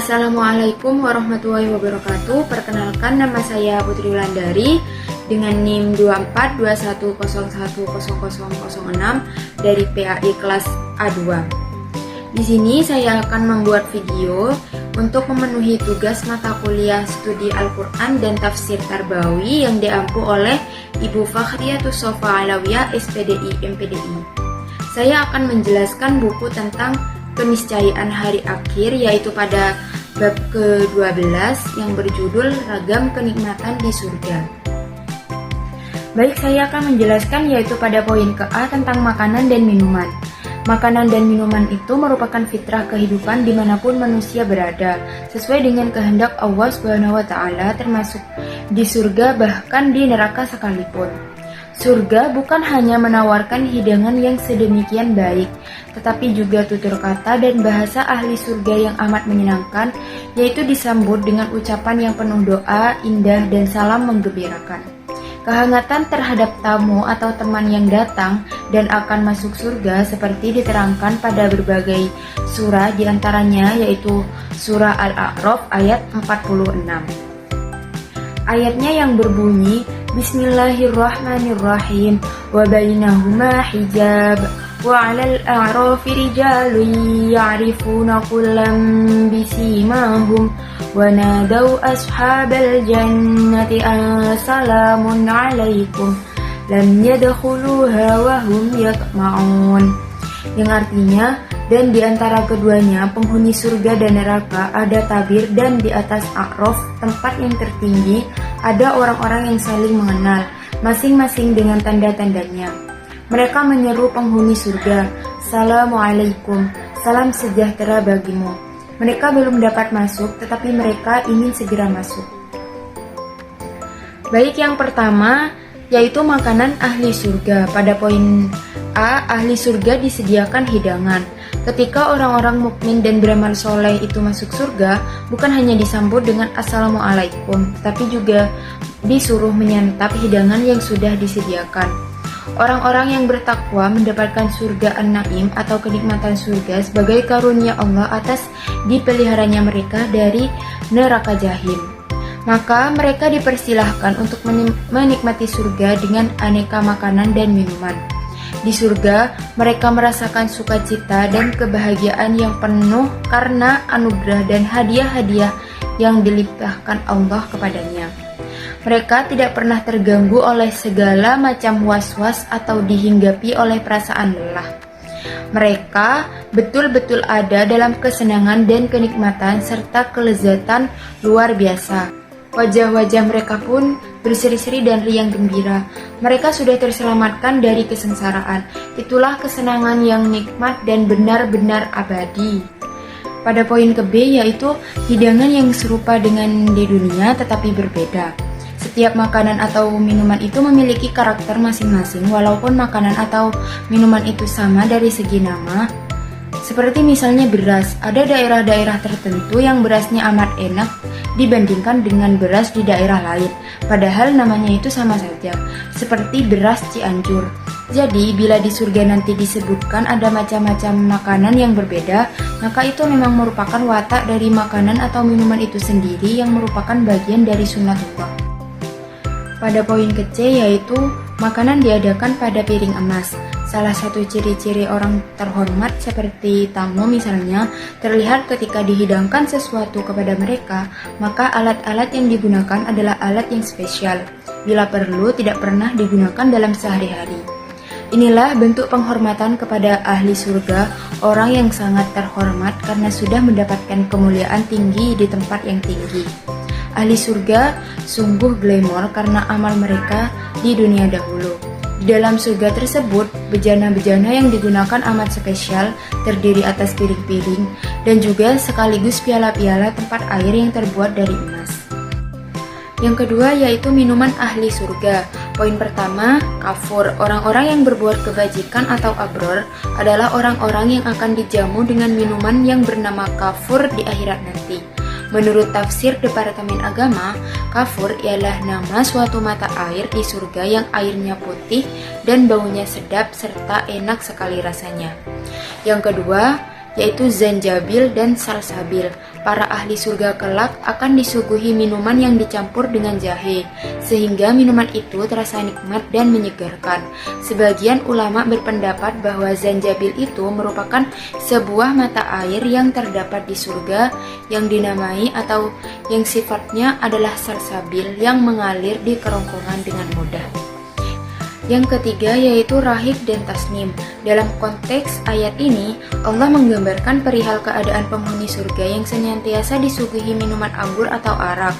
Assalamualaikum warahmatullahi wabarakatuh. Perkenalkan, nama saya Putri Wulandari dengan NIM 2421010006 dari PAI kelas A2. Di sini saya akan membuat video untuk memenuhi tugas mata kuliah studi Al-Quran dan tafsir Tarbawi yang diampu oleh Ibu Fakhriyatus Sofa Alawiyah SPDI MPDI. Saya akan menjelaskan buku tentang keniscayaan hari akhir, yaitu pada bab ke-12 yang berjudul Ragam Kenikmatan di Surga. Baik, saya akan menjelaskan yaitu pada poin ke-A tentang makanan dan minuman. Makanan dan minuman itu merupakan fitrah kehidupan dimanapun manusia berada, sesuai dengan kehendak Allah SWT, termasuk di surga bahkan di neraka sekalipun. Surga bukan hanya menawarkan hidangan yang sedemikian baik, tetapi juga tutur kata dan bahasa ahli surga yang amat menyenangkan, yaitu disambut dengan ucapan yang penuh doa, indah, dan salam menggembirakan. Kehangatan terhadap tamu atau teman yang datang dan akan masuk surga seperti diterangkan pada berbagai surah, diantaranya yaitu surah Al-A'raf ayat 46. Ayatnya yang berbunyi, Bismillahirrahmanirrahim, wa bainahuma hijab, wa 'alal a'rafi rijalun ya'rifuna kullam bisimahum, wa nadaw ashabal jannati an salamun 'alaikum lam yadkhuluha wa hum yatma'un. Yang artinya, dan di antara keduanya penghuni surga dan neraka ada tabir, dan di atas A'raf, tempat yang tertinggi, ada orang-orang yang saling mengenal, masing-masing dengan tanda-tandanya. Mereka menyeru penghuni surga, Assalamualaikum, salam sejahtera bagimu. Mereka belum dapat masuk, tetapi mereka ingin segera masuk. Baik, yang pertama yaitu makanan ahli surga. Pada poin A, ahli surga disediakan hidangan. Ketika orang-orang mukmin dan beramal soleh itu masuk surga, bukan hanya disambut dengan Assalamualaikum, tetapi juga disuruh menyantap hidangan yang sudah disediakan. Orang-orang yang bertakwa mendapatkan surga An-Naim atau kenikmatan surga sebagai karunia Allah atas dipeliharanya mereka dari neraka jahim. Maka mereka dipersilahkan untuk menikmati surga dengan aneka makanan dan minuman. Di surga, mereka merasakan sukacita dan kebahagiaan yang penuh karena anugerah dan hadiah-hadiah yang dilimpahkan Allah kepadanya. Mereka tidak pernah terganggu oleh segala macam was-was atau dihinggapi oleh perasaan lelah. Mereka betul-betul ada dalam kesenangan dan kenikmatan serta kelezatan luar biasa. Wajah-wajah mereka pun berseri-seri dan riang gembira. Mereka sudah terselamatkan dari kesengsaraan. Itulah kesenangan yang nikmat dan benar-benar abadi. Pada poin ke-B yaitu hidangan yang serupa dengan di dunia tetapi berbeda. Setiap makanan atau minuman itu memiliki karakter masing-masing, walaupun makanan atau minuman itu sama dari segi nama. Seperti misalnya beras, ada daerah-daerah tertentu yang berasnya amat enak dibandingkan dengan beras di daerah lain, padahal namanya itu sama saja, seperti beras Cianjur. Jadi, bila di surga nanti disebutkan ada macam-macam makanan yang berbeda, maka itu memang merupakan watak dari makanan atau minuman itu sendiri yang merupakan bagian dari sunnatullah. Pada poin ke-C yaitu makanan diadakan pada piring emas. Salah satu ciri-ciri orang terhormat seperti tamu misalnya terlihat ketika dihidangkan sesuatu kepada mereka, maka alat-alat yang digunakan adalah alat yang spesial. Bila perlu, tidak pernah digunakan dalam sehari-hari. Inilah bentuk penghormatan kepada ahli surga, orang yang sangat terhormat karena sudah mendapatkan kemuliaan tinggi di tempat yang tinggi. Ahli surga sungguh glamor karena amal mereka di dunia dahulu. Di dalam surga tersebut, bejana-bejana yang digunakan amat spesial, terdiri atas piring-piring dan juga sekaligus piala-piala tempat air yang terbuat dari emas. Yang kedua yaitu minuman ahli surga. Poin pertama, kafur. Orang-orang yang berbuat kebajikan atau abror adalah orang-orang yang akan dijamu dengan minuman yang bernama kafur di akhirat nanti. Menurut tafsir Departemen Agama, kafur ialah nama suatu mata air di surga yang airnya putih dan baunya sedap serta enak sekali rasanya. Yang kedua, yaitu zanjabil dan salsabil. Para ahli surga kelak akan disuguhi minuman yang dicampur dengan jahe, sehingga minuman itu terasa nikmat dan menyegarkan. Sebagian ulama berpendapat bahwa zanjabil itu merupakan sebuah mata air yang terdapat di surga yang dinamai atau yang sifatnya adalah salsabil yang mengalir di kerongkongan dengan mudah. Yang ketiga yaitu rahik dan tasnim. Dalam konteks ayat ini, Allah menggambarkan perihal keadaan penghuni surga yang senantiasa disuguhi minuman anggur atau arak.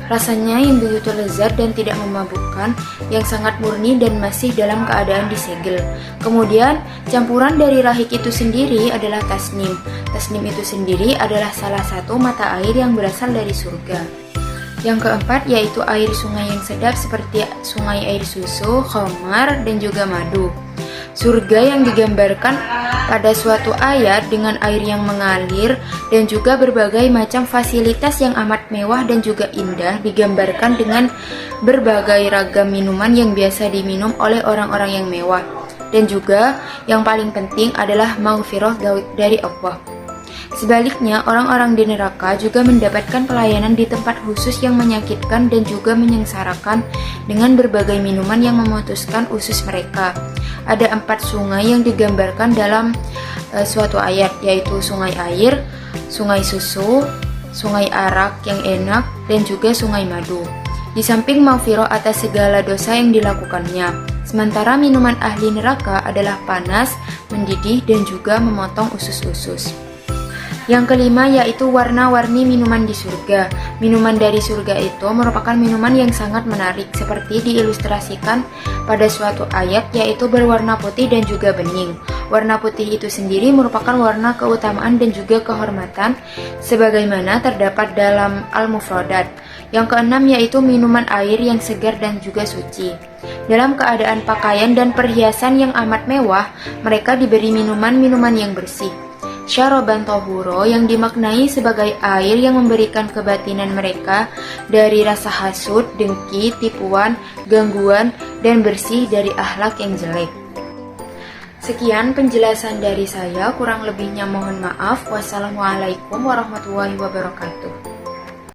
Rasanya yang begitu lezat dan tidak memabukkan, yang sangat murni dan masih dalam keadaan disegel. Kemudian, campuran dari rahik itu sendiri adalah tasnim. Tasnim itu sendiri adalah salah satu mata air yang berasal dari surga. Yang keempat yaitu air sungai yang sedap seperti sungai air susu, khamar, dan juga madu. Surga yang digambarkan pada suatu ayat dengan air yang mengalir dan juga berbagai macam fasilitas yang amat mewah dan juga indah digambarkan dengan berbagai ragam minuman yang biasa diminum oleh orang-orang yang mewah. Dan juga yang paling penting adalah maghfirah dari Allah. Sebaliknya, orang-orang di neraka juga mendapatkan pelayanan di tempat khusus yang menyakitkan dan juga menyengsarakan dengan berbagai minuman yang memutuskan usus mereka. Ada 4 sungai yang digambarkan dalam suatu ayat, yaitu sungai air, sungai susu, sungai arak yang enak, dan juga sungai madu. Di samping maghfirah atas segala dosa yang dilakukannya. Sementara minuman ahli neraka adalah panas, mendidih, dan juga memotong usus-usus. Yang kelima yaitu warna-warni minuman di surga. Minuman dari surga itu merupakan minuman yang sangat menarik seperti diilustrasikan pada suatu ayat, yaitu berwarna putih dan juga bening. Warna putih itu sendiri merupakan warna keutamaan dan juga kehormatan sebagaimana terdapat dalam Al-Mufradat. Yang keenam yaitu minuman air yang segar dan juga suci. Dalam keadaan pakaian dan perhiasan yang amat mewah, mereka diberi minuman-minuman yang bersih. Syaraban tahuro yang dimaknai sebagai air yang memberikan kebatinan mereka dari rasa hasud, dengki, tipuan, gangguan, dan bersih dari akhlak yang jelek. Sekian penjelasan dari saya, kurang lebihnya mohon maaf. Wassalamualaikum warahmatullahi wabarakatuh.